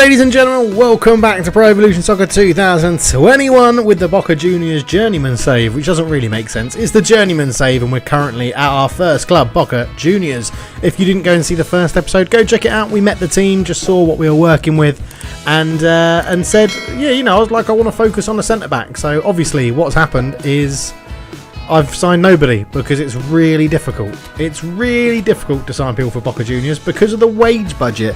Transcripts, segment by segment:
ladies and gentlemen, welcome back to Pro Evolution Soccer 2021 with the Boca Juniors journeyman save, which doesn't really make sense. It's the journeyman save and we're currently at our first club, Boca Juniors. If you didn't go and see the first episode, go check it out. We met the team, just saw what we were working with and said, yeah, you know, I was like, I want to focus on the centre-back. So obviously what's happened is I've signed nobody because it's really difficult. It's really difficult to sign people for Boca Juniors because of the wage budget.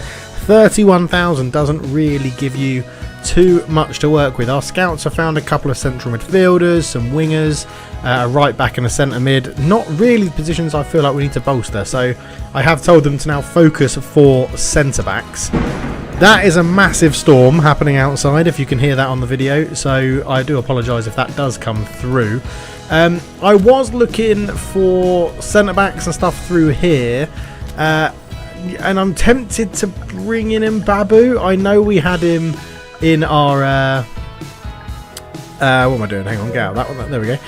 31,000 doesn't really give you too much to work with. Our scouts have found a couple of central midfielders, some wingers, a right back and a centre mid. Not really positions I feel like we need to bolster. So I have told them to now focus for centre backs. That is a massive storm happening outside, if you can hear that on the video. So I do apologise if that does come through. I was looking for centre backs and stuff through here. And I'm tempted to bring in Mbabu. I know we had him in our... what am I doing? Hang on, get out that one. There we go.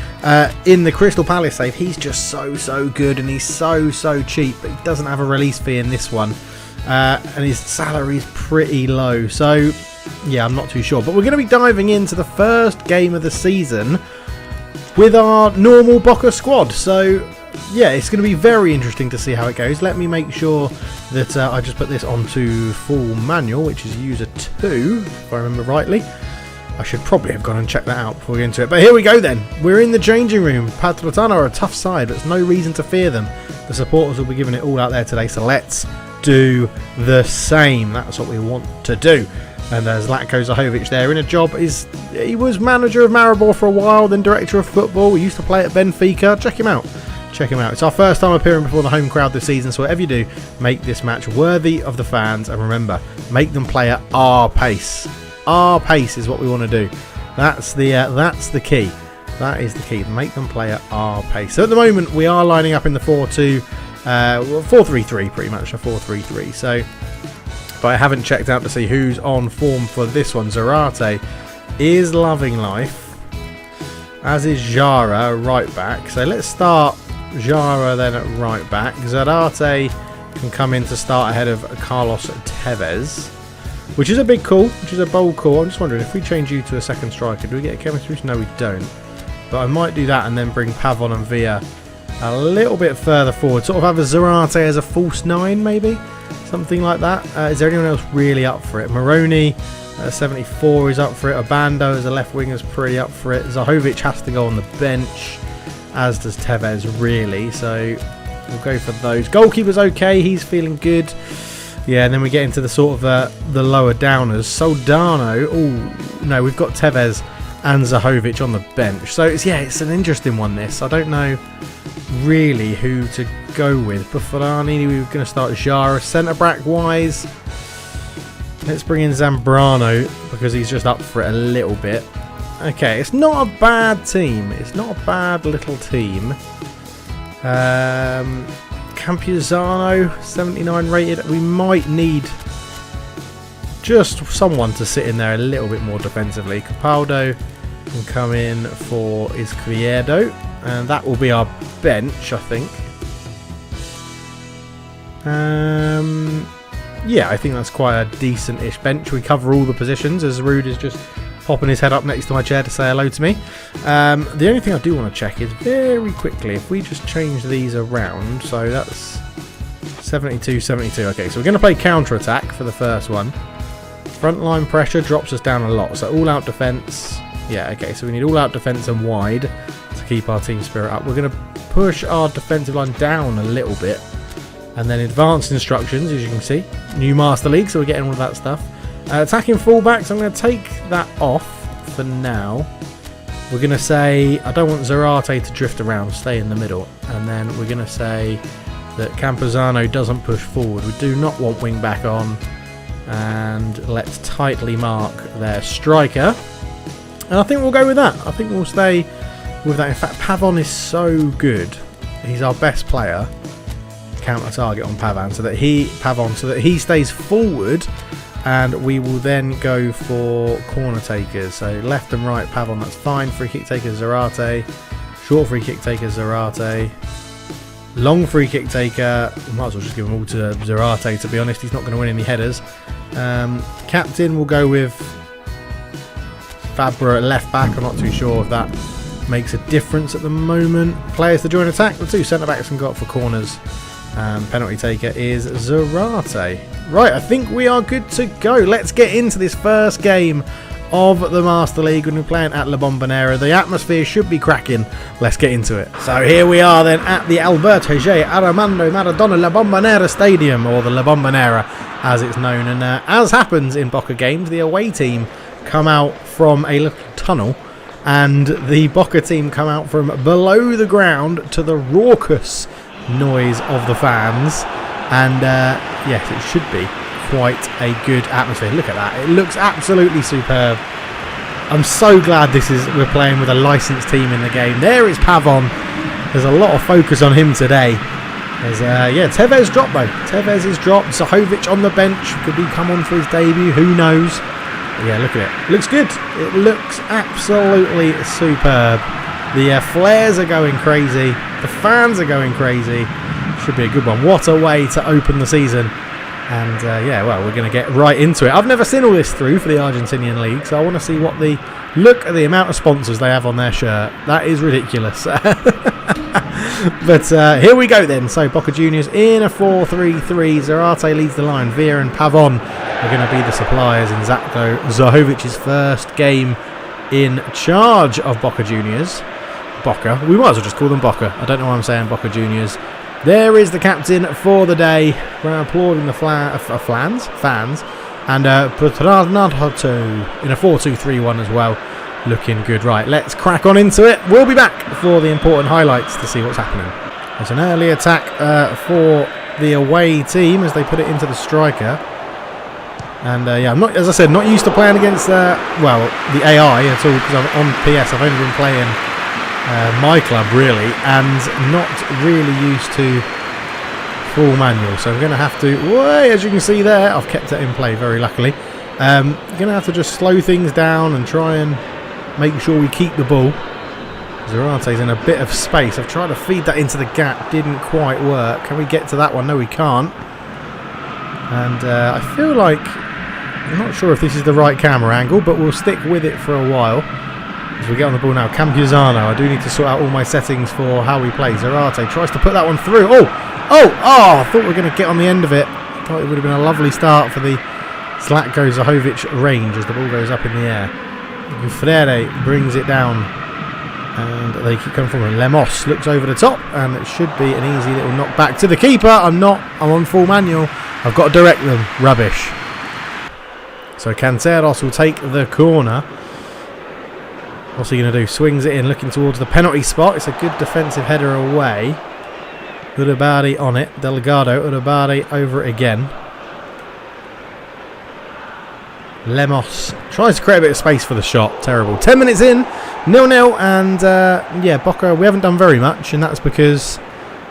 In the Crystal Palace save, he's just so good and he's so cheap. But he doesn't have a release fee in this one. And his salary is pretty low. So, yeah, I'm not too sure. But we're going to be diving into the first game of the season with our normal Boca squad. So... yeah, it's going to be very interesting to see how it goes. Let me make sure that I just put this onto full manual, which is user 2, if I remember rightly. I should probably have gone and checked that out before we get into it. But here we go then. We're in the changing room. Patriotano are a tough side, but there's no reason to fear them. The supporters will be giving it all out there today, so let's do the same. That's what we want to do. And Zlatko Zahovic there in a job. He was manager of Maribor for a while, then director of football. We used to play at Benfica. Check him out. Check him out. It's our first time appearing before the home crowd this season, so whatever you do, make this match worthy of the fans, and remember, make them play at our pace. Our pace is what we want to do. That's the key. That is the key. Make them play at our pace. So at the moment, we are lining up in the 4-3-3, pretty much a 4-3-3. So, but I haven't checked out to see who's on form for this one. Zarate is loving life, as is Jara, right back. So let's start Jara then at right back. Zarate can come in to start ahead of Carlos Tevez, which is a big call, which is a bold call. I'm just wondering if we change you to a second striker, do we get a chemistry? No, we don't. But I might do that and then bring Pavon and Villa a little bit further forward. Sort of have a Zarate as a false 9, maybe? Something like that. Is there anyone else really up for it? Moroni, 74 is up for it. Obando as a left winger is pretty up for it. Zahovic has to go on the bench, as does Tevez, really. So we'll go for those. Goalkeeper's okay. He's feeling good. Yeah, and then we get into the sort of the lower downers. Soldano. Oh, no, we've got Tevez and Zahovic on the bench. So, it's an interesting one, this. I don't know really who to go with. Buffarani, we were going to start Jara. Centre-back-wise, let's bring in Zambrano because he's just up for it a little bit. Okay, it's not a bad team. It's not a bad little team. Campuzano, 79 rated. We might need just someone to sit in there a little bit more defensively. Capaldo can come in for Izquierdo, and that will be our bench, I think. Yeah, I think that's quite a decent-ish bench. We cover all the positions, as Rude is just popping his head up next to my chair to say hello to me. The only thing I do want to check is very quickly if we just change these around. So that's 72, 72. Okay, so we're going to play counter-attack for the first one. Frontline pressure drops us down a lot. So all-out defence. Yeah, okay, so we need all-out defence and wide to keep our team spirit up. We're going to push our defensive line down a little bit. And then advanced instructions, as you can see. New Master League, so we're getting all of that stuff. Attacking fullbacks, I'm going to take that off for now. We're going to say, I don't want Zarate to drift around, stay in the middle. And then we're going to say that Campuzano doesn't push forward. We do not want wing back on. And let's tightly mark their striker. And I think we'll go with that. I think we'll stay with that. In fact, Pavon is so good. He's our best player. Counter target on Pavon so that he stays forward, and we will then go for corner takers. So left and right Pavon, that's fine. Free kick taker Zarate, short free kick taker Zarate, long free kick taker. We might as well just give them all to Zarate, to be honest. He's not going to win any headers. Captain will go with Fabra at left back. I'm not too sure if that makes a difference at the moment. Players to join attack. The two centre backs can go up for corners. Penalty taker is Zarate. Right, I think we are good to go. Let's get into this first game of the Master League when we're playing at La Bombonera. The atmosphere should be cracking. Let's get into it. So here we are then at the Alberto J. Armando Maradona La Bombonera Stadium, or the La Bombonera as it's known. And as happens in Boca games, the away team come out from a little tunnel and the Boca team come out from below the ground to the raucous noise of the fans. And yes, it should be quite a good atmosphere. Look at that. It looks absolutely superb. I'm so glad we're playing with a licensed team in the game. There is Pavon. There's a lot of focus on him today. There's Tevez dropped though. Tevez is dropped. Zahovic on the bench. Could he come on for his debut? Who knows? But yeah, look at it. Looks good. It looks absolutely superb. The flares are going crazy. The fans are going crazy. Should be a good one. What a way to open the season. And yeah, well, we're going to get right into it. I've never seen all this through for the Argentinian league, so I want to see what look at the amount of sponsors they have on their shirt. That is ridiculous. But here we go then. So Boca Juniors in a 4-3-3. Zarate leads the line. Villa and Pavon are going to be the suppliers in Zlatko Zahovic's first game in charge of Boca Juniors. Boca. We might as well just call them Boca. I don't know why I'm saying Boca Juniors. There is the captain for the day. We're applauding the fans. And Petrarnato in a 4-2-3-1 as well. Looking good. Right, let's crack on into it. We'll be back for the important highlights to see what's happening. There's an early attack for the away team as they put it into the striker. And yeah, I'm not, as I said, not used to playing against the AI at all, because I'm on PS. I've only been playing my club really, and not really used to full manual, so I'm going to have to, as you can see there, I've kept it in play very luckily. Going to have to just slow things down and try and make sure we keep the ball. Zarate's in a bit of space. I've tried to feed that into the gap, didn't quite work. Can we get to that one? No, we can't. And I feel like, I'm not sure if this is the right camera angle, but we'll stick with it for a while. As we get on the ball now, Campuzano. I do need to sort out all my settings for how we play. Zarate tries to put that one through. I thought we were going to get on the end of it. Thought it would have been a lovely start for the Zlatko Zahovic range as the ball goes up in the air. Freire brings it down. And they keep coming forward. Lemos looks over the top, and it should be an easy little knock back to the keeper. I'm on full manual. I've got to direct them. Rubbish. So Canteros will take the corner. What's he going to do? Swings it in, looking towards the penalty spot. It's a good defensive header away. Udabari on it. Delgado. Udabari over it again. Lemos tries to create a bit of space for the shot. Terrible. 10 minutes in. 0-0. And yeah, Boca, we haven't done very much, and that's because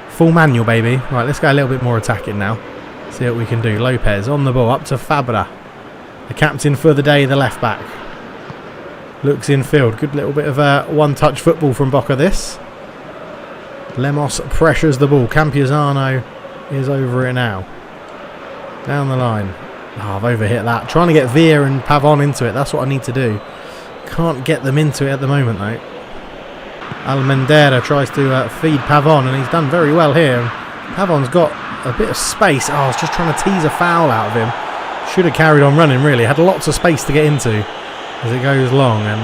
full manual, baby. Right, let's go a little bit more attacking now. See what we can do. Lopez on the ball. Up to Fabra. The captain for the day, the left back. Looks in field. Good little bit of one-touch football from Boca this. Lemos pressures the ball. Campuzano is over it now. Down the line. I've overhit that. Trying to get Villa and Pavon into it. That's what I need to do. Can't get them into it at the moment though. Almendera tries to feed Pavon, and he's done very well here. Pavon's got a bit of space. I was just trying to tease a foul out of him. Should have carried on running really. Had lots of space to get into as it goes long, and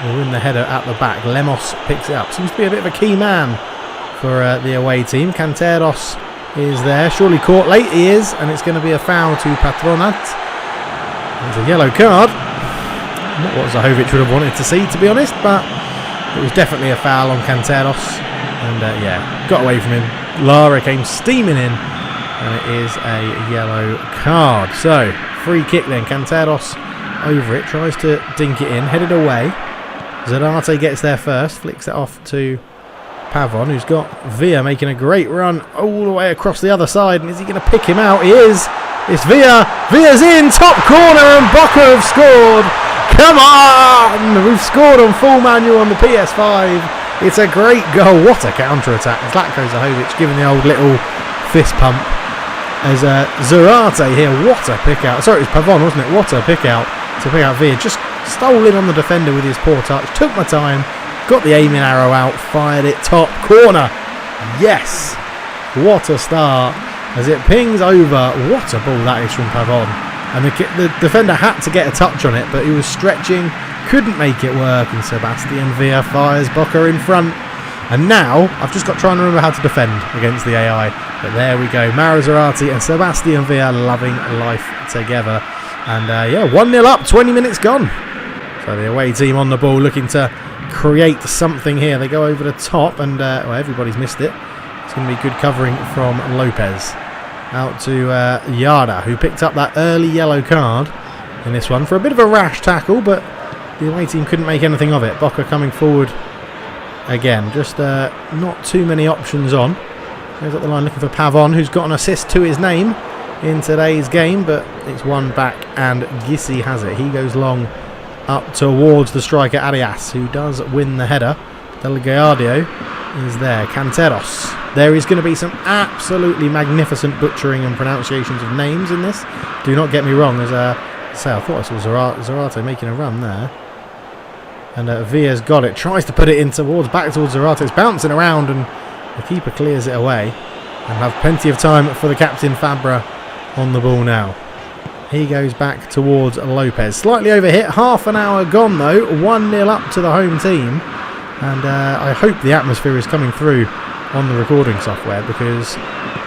we'll win the header at the back. Lemos picks it up. Seems to be a bit of a key man for the away team. Canteros is there. Surely caught late. He is, and it's going to be a foul to Patronat. It's a yellow card. Not what Zahovic would have wanted to see, to be honest, but it was definitely a foul on Canteros. And yeah, got away from him. Lara came steaming in, and it is a yellow card. So, free kick then. Canteros over it, tries to dink it in, headed away. Zarate gets there first, flicks it off to Pavon, who's got Villa making a great run all the way across the other side. And is he going to pick him out? He is. It's Villa. Villa's in, top corner, and Boca have scored. Come on! We've scored on full manual on the PS5. It's a great goal. What a counter-attack. Zlatko Zahovic giving the old little fist pump. as Zarate here. What a pick out. Sorry, it was Pavon, wasn't it? What a pick out to pick out Villa. Just stole in on the defender with his poor touch. Took my time. Got the aiming arrow out. Fired it top corner. Yes. What a start. As it pings over. What a ball that is from Pavon. And the defender had to get a touch on it, but he was stretching. Couldn't make it work. And Sebastian Villa fires Boca in front. And now, I've just got trying to remember how to defend against the AI. But there we go. Mauro Zarate and Sebastian Villa loving life together. And yeah, 1-0 up, 20 minutes gone. So the away team on the ball looking to create something here. They go over the top and well, everybody's missed it. It's going to be good covering from Lopez. Out to Yada, who picked up that early yellow card in this one for a bit of a rash tackle, but the away team couldn't make anything of it. Boca coming forward again, just not too many options on. Goes up the line looking for Pavon, who's got an assist to his name in today's game, but it's one back and Gissi has it. He goes long up towards the striker Arias, who does win the header. Delgado is there. Canteros. There is going to be some absolutely magnificent butchering and pronunciations of names in this. Do not get me wrong. As I thought I saw Zarate making a run there. And Villa's got it. Tries to put it in back towards Zarate. It's bouncing around and the keeper clears it away. And have plenty of time for the captain Fabra on the ball now. He goes back towards Lopez. Slightly overhit. Half an hour gone though. 1-0 up to the home team. And I hope the atmosphere is coming through on the recording software, because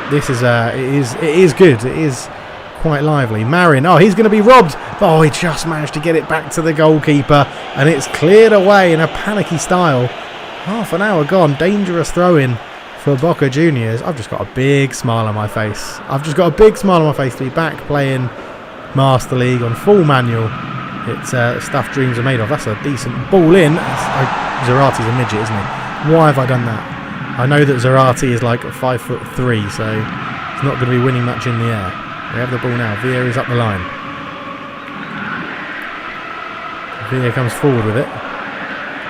this is it is good. It is quite lively. Marin, oh, he's going to be robbed. Oh, he just managed to get it back to the goalkeeper, and it's cleared away in a panicky style. Half an hour gone. Dangerous throw-in for Boca Juniors. I've just got a big smile on my face. I've just got a big smile on my face to be back playing Master League on full manual. It's stuff dreams are made of. That's a decent ball in. Zarate's a midget, isn't he? Why have I done that? I know that Zarate is like 5'3", so he's not going to be winning much in the air. We have the ball now. Villa is up the line. Villa comes forward with it.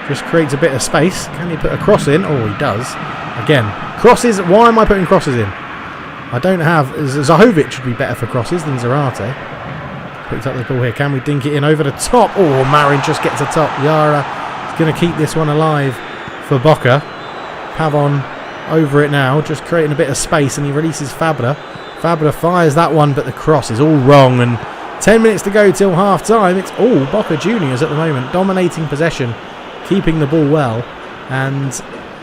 Just creates a bit of space. Can he put a cross in? Oh, he does. Again, crosses. Why am I putting crosses in? I don't have... Zahovic should be better for crosses than Zarate. Picked up the ball here. Can we dink it in over the top? Oh, Marin just gets a top. Yara is going to keep this one alive for Boca. Pavon over it now, just creating a bit of space, and he releases Fabra. Fabra fires that one, but the cross is all wrong, and 10 minutes to go till half time. It's all Boca Juniors at the moment, dominating possession, keeping the ball well, and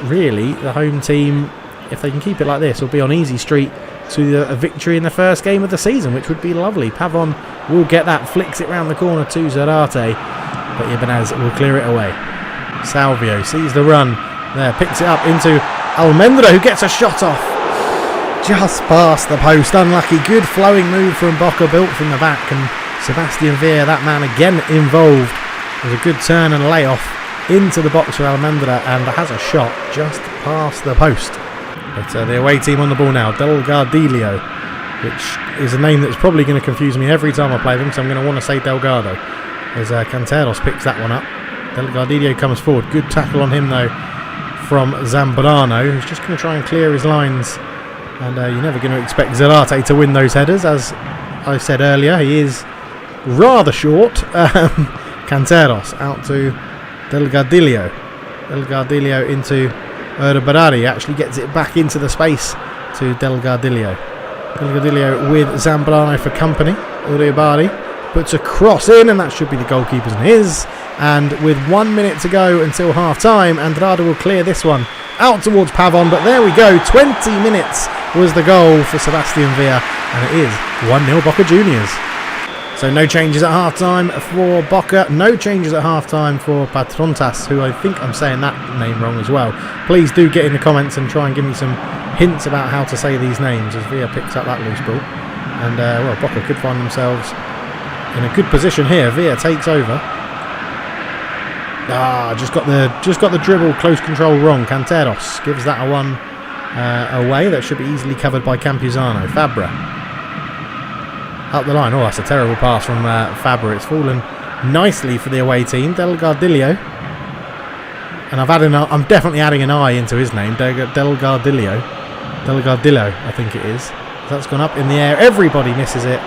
really the home team, if they can keep it like this, will be on easy street to a victory in the first game of the season, which would be lovely. Pavon will get that, flicks it round the corner to Zarate, but Ibanez will clear it away. Salvio sees the run there, picks it up into Almendra, who gets a shot off just past the post. Unlucky. Good flowing move from Boca, built from the back, and Sebastian Villa, that man again involved. There's a good turn and layoff into the box for Almendra, and has a shot just past the post. But the away team on the ball now. Delgadillo, which is a name that's probably going to confuse me every time I play them, so I'm going to want to say Delgado. As Canteros picks that one up. Delgadillo comes forward. Good tackle on him though from Zambrano, who's just going to try and clear his lines. And you're never going to expect Zarate to win those headers. As I said earlier, he is rather short. Canteros out to Delgadillo. Delgadillo into Urbarari. Actually gets it back into the space to Delgadillo. Delgadillo with Zambrano for company. Urbarari puts a cross in, and that should be the goalkeeper's and his. And with 1 minute to go until half time, Andrada will clear this one out towards Pavon. But there we go, 20 minutes was the goal for Sebastian Villa, and it is 1-0 Boca Juniors. So no changes at half time for Boca, no changes at half time for Patrontas, who I think I'm saying that name wrong as well. Please do get in the comments and try and give me some hints about how to say these names, as Villa picks up that loose ball. And well, Boca could find themselves in a good position here. Villa takes over. Just got the dribble, close control wrong. Canteros gives that a one away. That should be easily covered by Campuzano. Fabra up the line. Oh, that's a terrible pass from Fabra. It's fallen nicely for the away team. Delgadillo, and I'm definitely adding an I into his name. Delgadillo, I think it is. That's gone up in the air. Everybody misses it.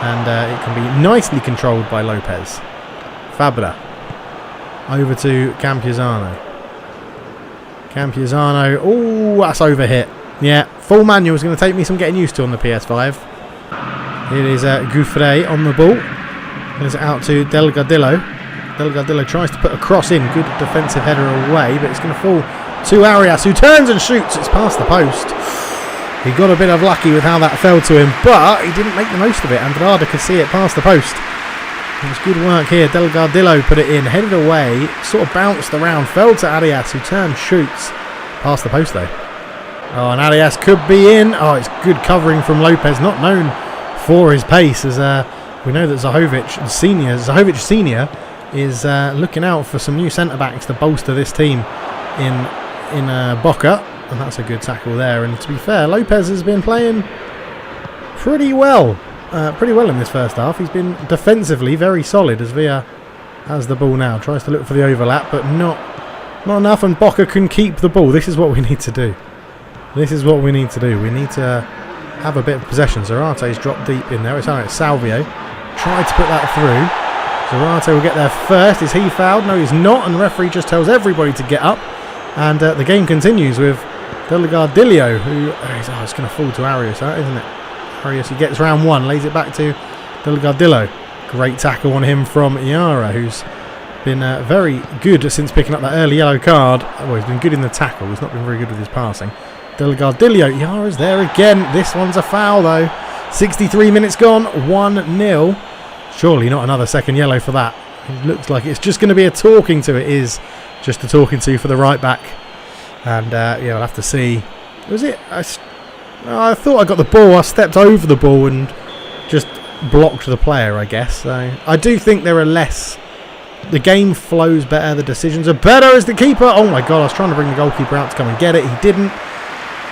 And it can be nicely controlled by Lopez. Fabra. Over to Campiazano. Campiazano. Oh, that's overhit. Yeah, full manual is going to take me some getting used to on the PS5. It is Gouffret on the ball. Gives it out to Delgadillo. Delgadillo tries to put a cross in. Good defensive header away, but it's going to fall to Arias, who turns and shoots. It's past the post. He got a bit of lucky with how that fell to him, but he didn't make the most of it. Andrada could see it past the post. It was good work here. Delgadillo put it in, headed away, sort of bounced around, fell to Arias, who turned, shoots. Past the post though. Oh, and Arias could be in. Oh, it's good covering from Lopez, not known for his pace, as we know that Zahovic Senior is looking out for some new centre-backs to bolster this team in Boca. And that's a good tackle there. And to be fair, Lopez has been playing pretty well in this first half. He's been defensively very solid, as Villa has the ball now. Tries to look for the overlap, but not enough. And Boca can keep the ball. This is what we need to do. This is what we need to do. We need to have a bit of possession. Zarate's dropped deep in there. It's Salvio. Tried to put that through. Zarate will get there first. Is he fouled? No, he's not. And the referee just tells everybody to get up. And the game continues with Delgadillo, who it's going to fall to Arias, isn't it? Arias, he gets round one, lays it back to Delgadillo. Great tackle on him from Yara, who's been very good since picking up that early yellow card. Well, he's been good in the tackle. He's not been very good with his passing. Delgadillo, Yara's there again. This one's a foul though. 63 minutes gone, 1-0. Surely not another second yellow for that. It looks like it's just going to be a talking to. It is just a talking to for the right back. And yeah, I'll have to see. Was it? I thought I got the ball. I stepped over the ball and just blocked the player, I guess. So I do think there are less. The game flows better. The decisions are better as the keeper. Oh my God, I was trying to bring the goalkeeper out to come and get it. He didn't.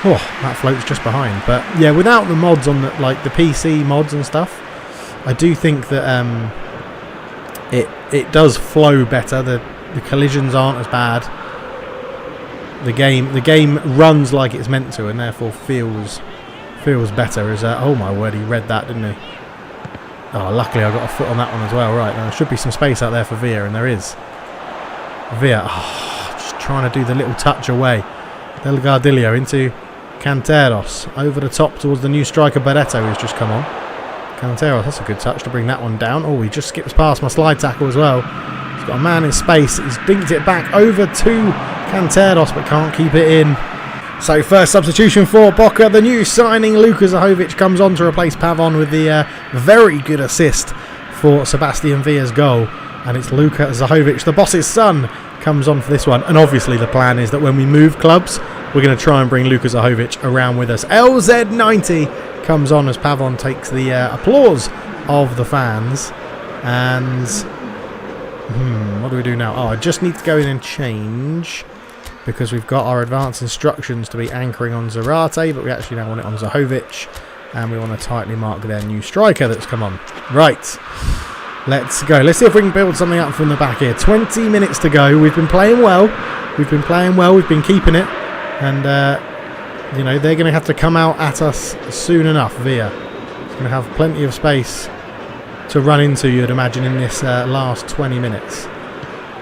Oh, that floats just behind. But yeah, without the mods on the PC mods and stuff, I do think that it does flow better. The collisions aren't as bad. The game runs like it's meant to, and therefore feels better. As oh my word, he read that, didn't he? Oh, luckily I got a foot on that one as well. Right, there should be some space out there for Villa, and there is. Villa, just trying to do the little touch away. Delgadillo into Canteros, over the top towards the new striker Barreto, who's just come on. Canteros, that's a good touch to bring that one down. Oh, he just skips past my slide tackle as well. He's got a man in space. He's dinked it back over to Canteros, but can't keep it in. So first substitution for Boca, the new signing Luka Zahovic comes on to replace Pavon with the very good assist for Sebastian Villa's goal. And it's Luka Zahovic, the boss's son, comes on for this one. And obviously the plan is that when we move clubs, we're going to try and bring Luka Zahovic around with us. LZ90 comes on as Pavon takes the applause of the fans. And what do we do now? Oh, I just need to go in and change, because we've got our advanced instructions to be anchoring on Zarate, but we actually now want it on Zahovic, and we want to tightly mark their new striker that's come on. Right, let's go. Let's see if we can build something up from the back here. 20 minutes to go. We've been playing well. We've been keeping it, and you know, they're going to have to come out at us soon enough. Villa is going to have plenty of space to run into, you'd imagine, in this last 20 minutes.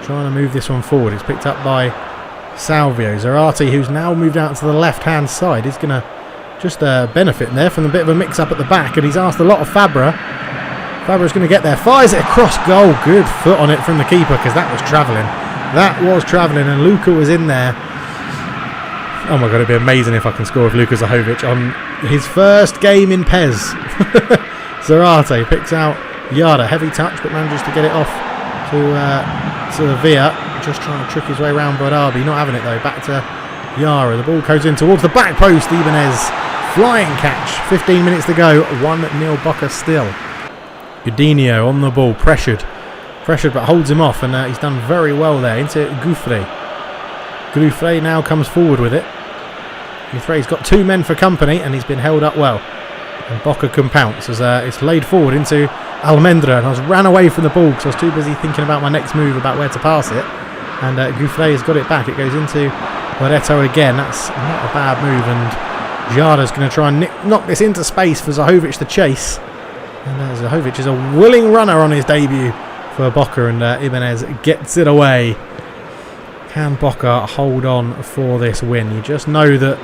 Trying to move this one forward. It's picked up by Salvio. Zarate, who's now moved out to the left-hand side, is going to just benefit there from a bit of a mix-up at the back, and he's asked a lot of Fabra. Fabra's going to get there. Fires it across goal. Good foot on it from the keeper, because that was travelling. That was travelling, and Luka was in there. Oh my God, it'd be amazing if I can score with Luka Zahovic on his first game in PES. Zarate picks out Yada. Heavy touch, but manages to get it off to Villa. Just trying to trick his way around Bodabi. Not having it though. Back to Yara. The ball goes in towards the back post. Ibanez. Flying catch. 15 minutes to go. 1-0 Boca still. Udinio on the ball. Pressured, but holds him off. And he's done very well there. Into Gouffret. Gouffret now comes forward with it. Gouffret's got two men for company, and he's been held up well. And Boca can pounce as it's laid forward into Almendra. And I ran away from the ball because I was too busy thinking about my next move, about where to pass it. And Gouffret has got it back. It goes into Barreto again. That's not a bad move. And Jada's going to try and knock this into space for Zahovic to chase. And Zahovic is a willing runner on his debut for Boca, and Ibanez gets it away. Can Boca hold on for this win? You just know that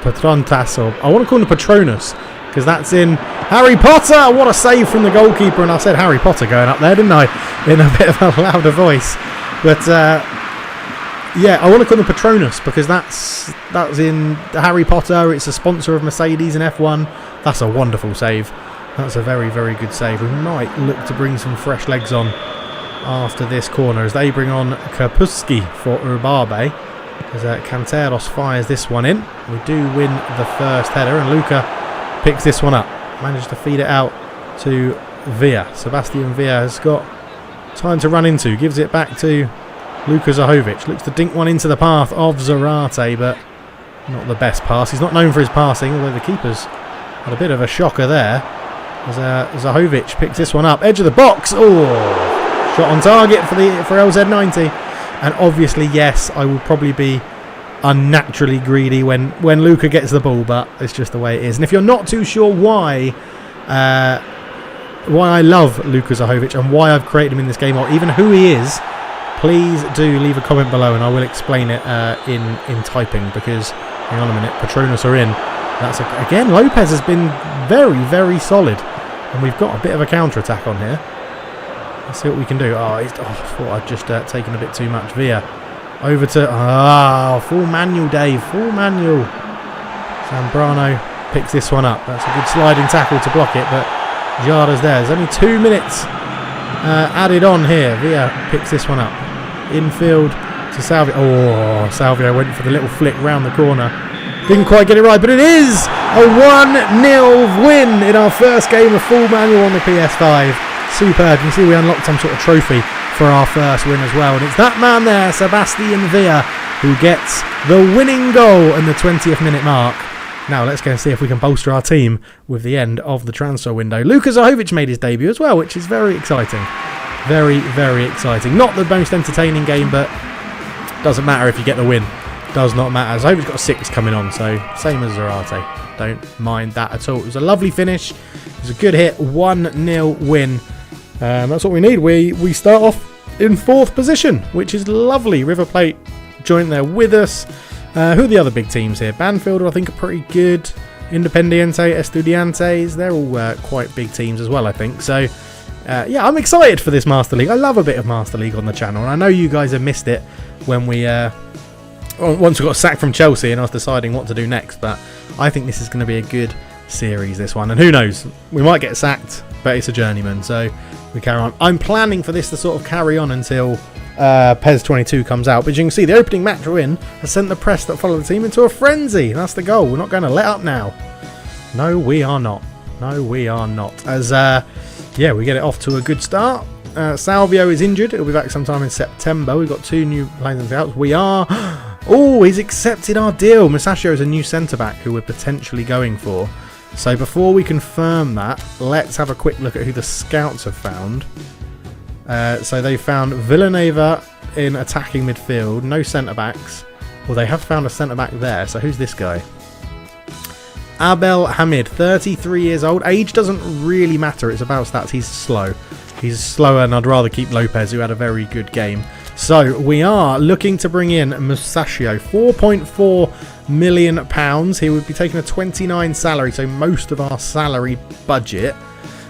Patrontaso, I want to call him Patronus, because that's in Harry Potter. What a save from the goalkeeper, and I said Harry Potter going up there, didn't I? In a bit of a louder voice. But yeah, I want to call him Patronus because that's in Harry Potter. It's a sponsor of Mercedes and F1. That's a wonderful save. That's a very, very good save. We might look to bring some fresh legs on after this corner as they bring on Kapuski for Urbabe. As Canteros fires this one in. We do win the first header, and Luca picks this one up. Managed to feed it out to Villa. Sebastian Villa has got time to run into. Gives it back to Luka Zahovic. Looks to dink one into the path of Zarate, but not the best pass. He's not known for his passing, although the keeper's had a bit of a shocker there. As Zahovic picks this one up. Edge of the box. Oh, shot on target for LZ90. And obviously, yes, I will probably be unnaturally greedy when Luka gets the ball, but it's just the way it is. And if you're not too sure why I love Luka Zahovic and why I've created him in this game, or even who he is, please do leave a comment below and I will explain it in typing, because, hang on a minute, Patronus are in. Again, Lopez has been very, very solid. And we've got a bit of a counter-attack on here. Let's see what we can do. I thought I'd just taken a bit too much. Villa over to... full manual, Dave. Full manual. Zambrano picks this one up. That's a good sliding tackle to block it, but Jada's there. There's only 2 minutes added on here. Villa picks this one up. Infield to Salvio. Oh, Salvio went for the little flick round the corner. Didn't quite get it right, but it is a 1-0 win in our first game of full manual on the PS5. Superb. You can see we unlocked some sort of trophy for our first win as well. And it's that man there, Sebastian Villa, who gets the winning goal in the 20th minute mark. Now let's go and see if we can bolster our team with the end of the transfer window. Luka Zahovic made his debut as well, which is very exciting. Very, very exciting. Not the most entertaining game, but doesn't matter if you get the win. Does not matter. Zahovic's got a 6 coming on, so same as Zarate. Don't mind that at all. It was a lovely finish. It was a good hit. 1-0 win. That's what we need. We start off in 4th position, which is lovely. River Plate joined there with us. Who are the other big teams here? Banfield, I think, are pretty good. Independiente, Estudiantes, they're all quite big teams as well, I think. So, yeah, I'm excited for this Master League. I love a bit of Master League on the channel, and I know you guys have missed it when we... once we got sacked from Chelsea and I was deciding what to do next, but I think this is going to be a good series, this one. And who knows, we might get sacked, but it's a journeyman, so we carry on. I'm planning for this to sort of carry on until PES 22 comes out, but as you can see, the opening match we're in has sent the press that follow the team into a frenzy. That's the goal. We're not going to let up now. No, we are not. No, we are not. As, yeah, we get it off to a good start. Salvio is injured. He'll be back sometime in September. We've got 2 new players and scouts. We are... Oh, he's accepted our deal. Musashio is a new centre-back who we're potentially going for. So before we confirm that, let's have a quick look at who the scouts have found. So they found Villanueva in attacking midfield. No centre-backs. Well, they have found a centre-back there. So who's this guy? Abel Hamid, 33 years old. Age doesn't really matter. It's about stats. He's slow. He's slower, and I'd rather keep Lopez, who had a very good game. So we are looking to bring in Musashio, £4.4 million. He would be taking a 29 salary, so most of our salary budget,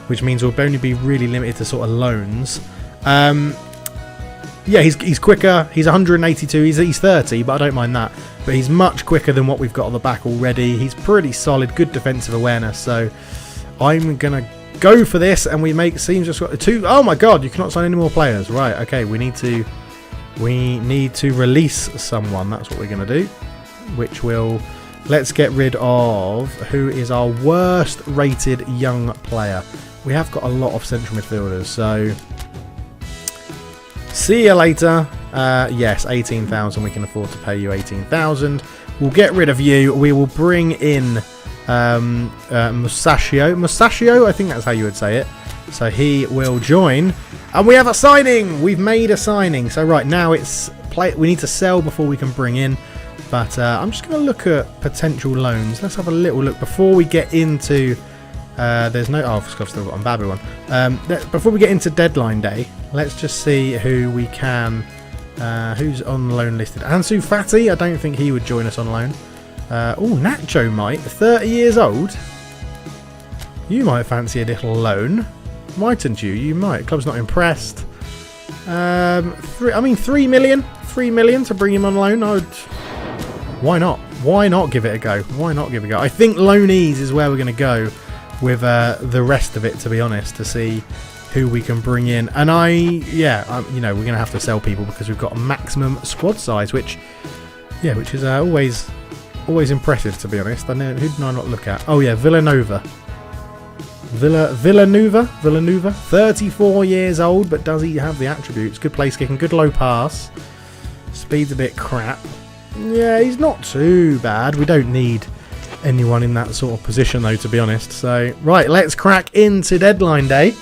which means we'll only be really limited to sort of loans. Yeah, he's quicker. He's 182. He's 30, but I don't mind that. But he's much quicker than what we've got on the back already. He's pretty solid, good defensive awareness. So I'm gonna go for this, and we make seems just got 2. Oh my God! You cannot sign any more players. Right? Okay, we need to release someone. That's what we're gonna do. Which will let's get rid of who is our worst rated young player. We have got a lot of central midfielders, so. See you later. Yes, 18,000. We can afford to pay you 18,000. We'll get rid of you. We will bring in Musashio. Musashio, I think that's how you would say it. So he will join. And we have a signing. We've made a signing. So right now it's play. We need to sell before we can bring in. But I'm just going to look at potential loans. Let's have a little look before we get into... there's no... Oh, I've still got Mbappe one. Before we get into deadline day, let's just see who we can... who's on loan listed. Ansu Fati, I don't think he would join us on loan. Oh, Nacho might. 30 years old. You might fancy a little loan. Mightn't you? You might. Club's not impressed. 3 million. 3 million to bring him on loan. Why not? Why not give it a go? Why not give it a go? I think loanees is where we're going to go with the rest of it, to be honest, to see who we can bring in. And you know, we're going to have to sell people because we've got a maximum squad size, which is always impressive, to be honest. I know, who did I not look at? Oh yeah, Villanova. 34 years old, but does he have the attributes? Good place kicking, good low pass. Speed's a bit crap. Yeah, he's not too bad. We don't need anyone in that sort of position, though, to be honest. So, right, let's crack into deadline day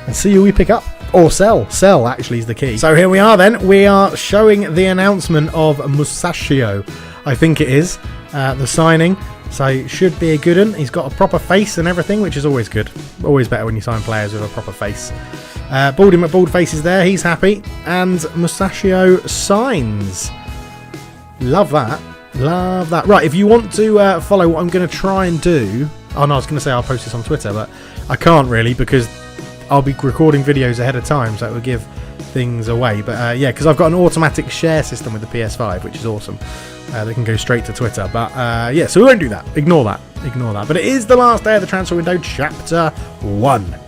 and see who we pick up. Or sell. Sell, actually, is the key. So here we are, then. We are showing the announcement of Musacchio. I think it is. The signing. So should be a good one. He's got a proper face and everything, which is always good. Always better when you sign players with a proper face. Baldy McBaldface is there. He's happy. And Musacchio signs. Love that. Love that. Right, if you want to follow what I'm going to try and do... Oh, no, I was going to say I'll post this on Twitter, but I can't really because I'll be recording videos ahead of time, so it will give things away. But yeah, because I've got an automatic share system with the PS5, which is awesome. They can go straight to Twitter. But yeah, so we won't do that. Ignore that. Ignore that. But it is the last day of the transfer window, Chapter 1.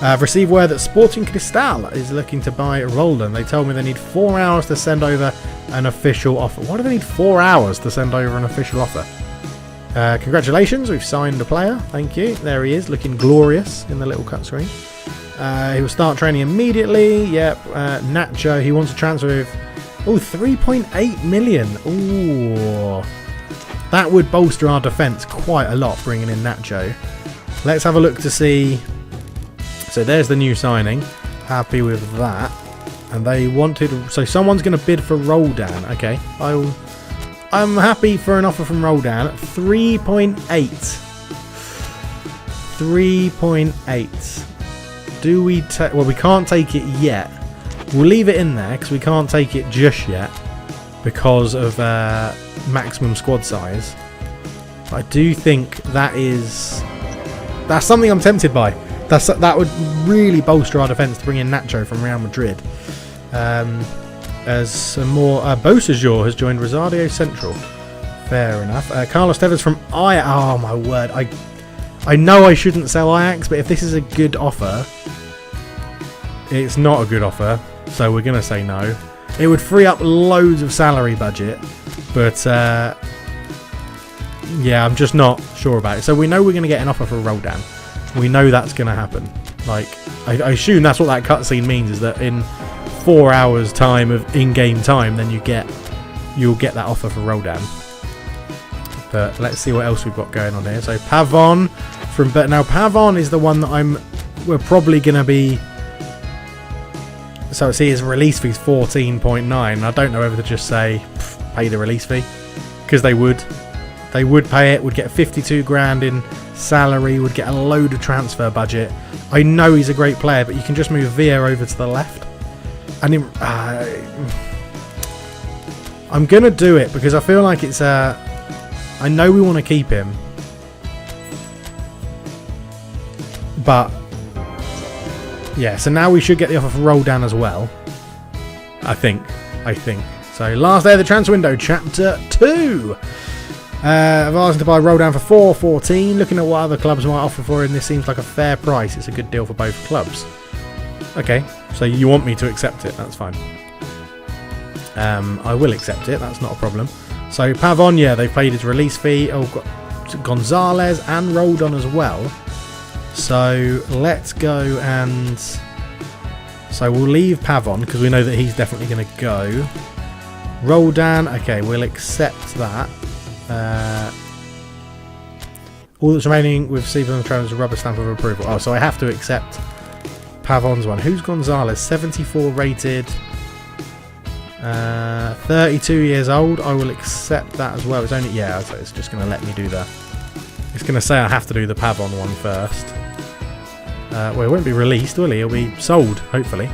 I've received word that Sporting Cristal is looking to buy Roldan. They told me they need 4 hours to send over an official offer. Why do they need 4 hours to send over an official offer? Congratulations, we've signed a player. Thank you. There he is, looking glorious in the little cut screen. He will start training immediately. Yep. Nacho, he wants to transfer with... Oh, 3.8 million. Ooh. That would bolster our defence quite a lot, bringing in Nacho. Let's have a look to see... So there's the new signing. Happy with that. And they wanted... So someone's going to bid for Roldan. Okay. I'm happy for an offer from Roldan. 3.8. 3.8. Do we take... Well, we can't take it yet. We'll leave it in there because we can't take it just yet because of maximum squad size. But I do think that's something I'm tempted by. That would really bolster our defence to bring in Nacho from Real Madrid. As some more... Boca has joined Rosario Central. Fair enough. Carlos Tevez from Ajax. Oh, my word. I know I shouldn't sell Ajax, but if this is a good offer... It's not a good offer, so we're going to say no. It would free up loads of salary budget, but yeah, I'm just not sure about it. So we know we're going to get an offer for Roldan. We know that's going to happen. Like, I assume that's what that cutscene means, is that in 4 hours time of in-game time, then you'll get that offer for Roldan. But let's see what else we've got going on here. So Pavon from... But now Pavon is the one that we're probably going to be... So see, his release fee is 14.9. I don't know whether to just say pay the release fee, because they would pay it. Would get 52 grand in salary. Would get a load of transfer budget. I know he's a great player, but you can just move Villa over to the left. And I'm gonna do it because I feel like it's I know we want to keep him, but. Yeah, so now we should get the offer for Roldan as well. I think. So, last day of the transfer window, Chapter 2. I've asked to buy Roldan for 4.14. Looking at what other clubs might offer for him, this seems like a fair price. It's a good deal for both clubs. Okay, so you want me to accept it. That's fine. I will accept it. That's not a problem. So, Pavon, yeah, they've paid his release fee. Oh, got Gonzalez and Roldan as well. So let's go and... So we'll leave Pavon because we know that he's definitely going to go. Roldan, okay, we'll accept that. All that's remaining with Stephen and Travis is a rubber stamp of approval. Oh, so I have to accept Pavon's one. Who's Gonzalez? 74 rated. 32 years old. I will accept that as well. It's only, yeah, so it's just going to let me do the, it's going to say I have to do the Pavon one first. Well, it won't be released, will he? He'll be sold, hopefully.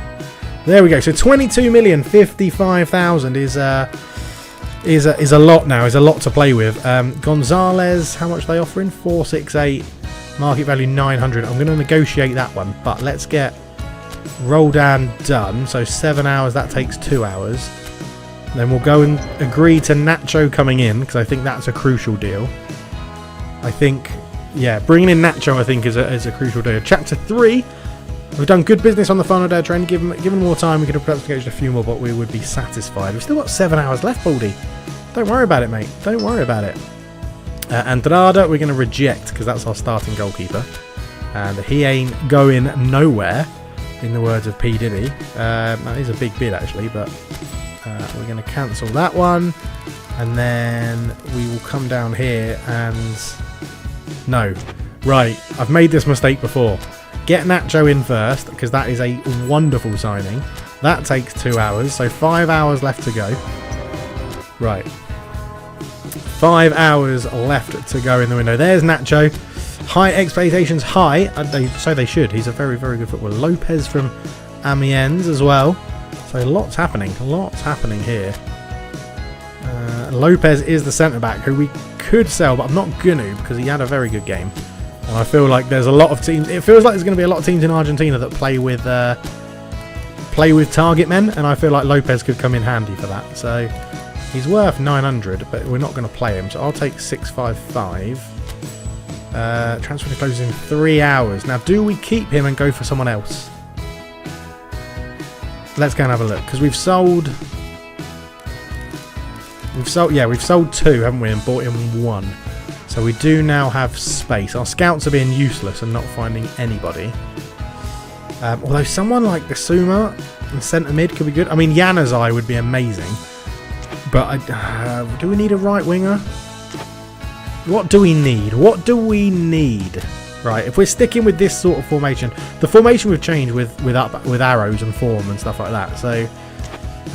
There we go. So 22,055,000 is a lot now. Is a lot to play with. Gonzalez, how much are they offering? 468. Market value 900. I'm going to negotiate that one, but let's get Roldan done. So 7 hours. That takes 2 hours. Then we'll go and agree to Nacho coming in, because I think that's a crucial deal. I think, yeah, bringing in Nacho I think is a crucial deal. Chapter 3. We've done good business on the final day of training. Given more time, we could have perhaps engaged a few more, but we would be satisfied. We've still got 7 hours left, Baldy. Don't worry about it, mate. Don't worry about it. Andrada, we're going to reject, because that's our starting goalkeeper. And he ain't going nowhere, in the words of P. Diddy. That is a big bid, actually, but we're going to cancel that one. And then we will come down here and... No. Right, I've made this mistake before. Get Nacho in first, because that is a wonderful signing. That takes 2 hours, so 5 hours left to go. Right. 5 hours left to go in the window. There's Nacho. High expectations, high. So they should. He's a very, very good footballer. Lopez from Amiens as well. So lots happening. Lots happening here. Lopez is the centre-back who we could sell, but I'm not going to, because he had a very good game. And I feel like there's a lot of teams. It feels like there's going to be a lot of teams in Argentina that play with target men, and I feel like Lopez could come in handy for that. So he's worth 900, but we're not going to play him. So I'll take 655. Transfer closes in 3 hours. Now, do we keep him and go for someone else? Let's go and have a look, because we've sold. Yeah, we've sold 2, haven't we, and bought in 1. So we do now have space. Our scouts are being useless and not finding anybody. Although someone like Bissouma in centre mid could be good. I mean, Januzaj would be amazing. But do we need a right winger? What do we need? What do we need? Right, if we're sticking with this sort of formation, the formation we've changed with arrows and form and stuff like that. So,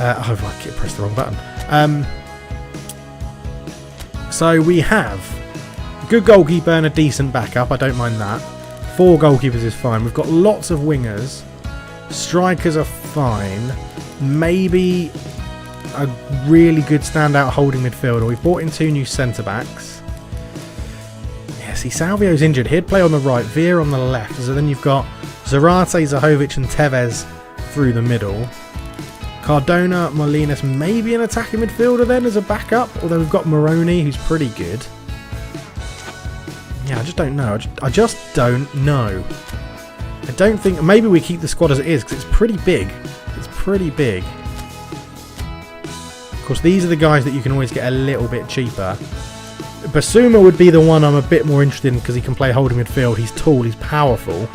oh, I pressed the wrong button. So we have a good goalkeeper and a decent backup. I don't mind that. 4 goalkeepers is fine. We've got lots of wingers. Strikers are fine. Maybe a really good standout holding midfielder. We've brought in 2 new centre-backs. Yeah, see, Salvio's injured. He'd play on the right, Veer on the left. So then you've got Zarate, Zahovic and Tevez through the middle. Cardona, Molinas, maybe an attacking midfielder then as a backup. Although we've got Moroni, who's pretty good. Yeah, I just don't know. I just don't know. I don't think... Maybe we keep the squad as it is, because it's pretty big. It's pretty big. Of course, these are the guys that you can always get a little bit cheaper. Bissouma would be the one I'm a bit more interested in, because he can play holding midfield. He's tall, he's powerful.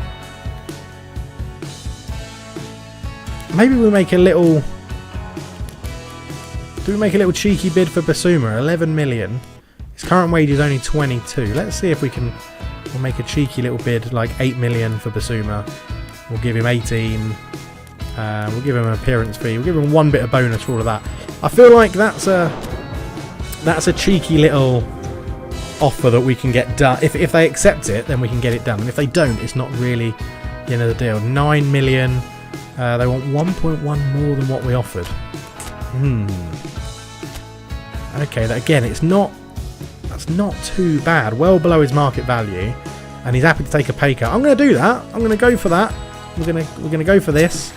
Maybe we make a little... Do we make a little cheeky bid for Bissouma? 11 million. His current wage is only 22. Let's see if we can... We'll make a cheeky little bid, like 8 million for Bissouma. We'll give him 18. We'll give him an appearance fee. We'll give him 1 bit of bonus for all of that. I feel like that's a cheeky little offer that we can get done. If they accept it, then we can get it done. And if they don't, it's not really the end of the deal. 9 million. They want 1.1 more than what we offered. Okay, that again, that's not too bad. Well below his market value, and he's happy to take a pay cut. I'm going to do that. I'm going to go for that. We're going to go for this,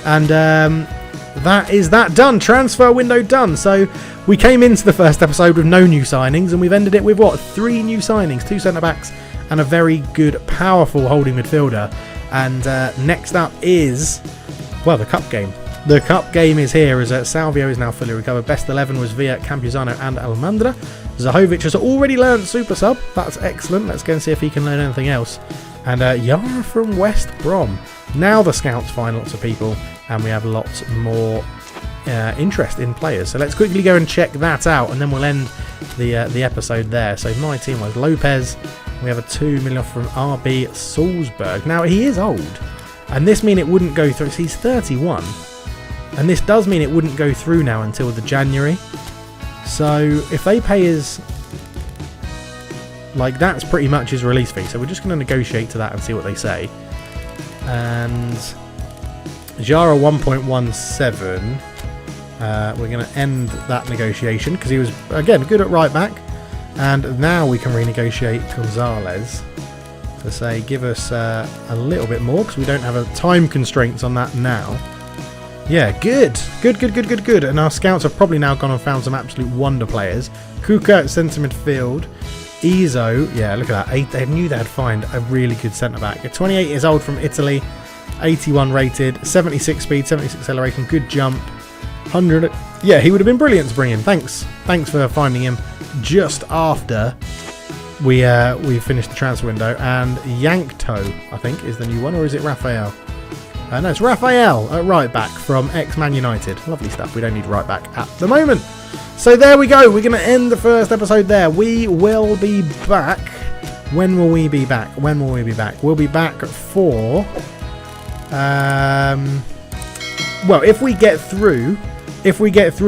and that is that done. Transfer window done. So we came into the first episode with no new signings, and we've ended it with what? 3 new signings, 2 centre backs, and a very good, powerful holding midfielder. And next up is, well, the cup game. The cup game is here, as Salvio is now fully recovered. Best 11 was via Campuzano and Almandra. Zahovic has already learned Super Sub. That's excellent. Let's go and see if he can learn anything else. And Yara from West Brom. Now the scouts find lots of people, and we have lots more interest in players. So let's quickly go and check that out, and then we'll end the episode there. So my team was Lopez. We have a 2 million offer from RB Salzburg. Now he is old, and this means it wouldn't go through. So he's 31. And this does mean it wouldn't go through now until the January. So if they pay us, like, that's pretty much his release fee. So we're just going to negotiate to that and see what they say. And Jara 1.17. We're going to end that negotiation because he was, again, good at right back. And now we can renegotiate Gonzalez to say, give us a little bit more because we don't have a time constraints on that now. Yeah, good. Good. And our scouts have probably now gone and found some absolute wonder players. Kuka at centre midfield. Izo, yeah, look at that. They knew they'd find a really good centre-back. 28 years old from Italy. 81 rated. 76 speed, 76 acceleration. Good jump. 100. Yeah, he would have been brilliant to bring in. Thanks for finding him just after we finished the transfer window. And Yankto, I think, is the new one. Or is it Raphael? No, it's Raphael at right back from ex-Man United. Lovely stuff. We don't need right back at the moment. So there we go. We're going to end the first episode there. We will be back. When will we be back? We'll be back for... well, if we get through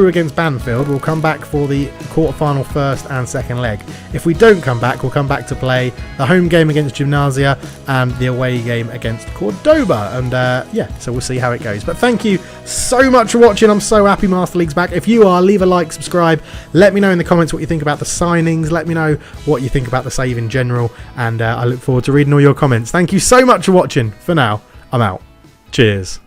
against Banfield, we'll come back for the quarterfinal first and second leg. If we don't come back, we'll come back to play the home game against Gimnasia and the away game against Cordoba. And yeah, so we'll see how it goes. But thank you so much for watching. I'm so happy Master League's back. If you are, leave a like, subscribe. Let me know in the comments what you think about the signings. Let me know what you think about the save in general. And I look forward to reading all your comments. Thank you so much for watching. For now, I'm out. Cheers.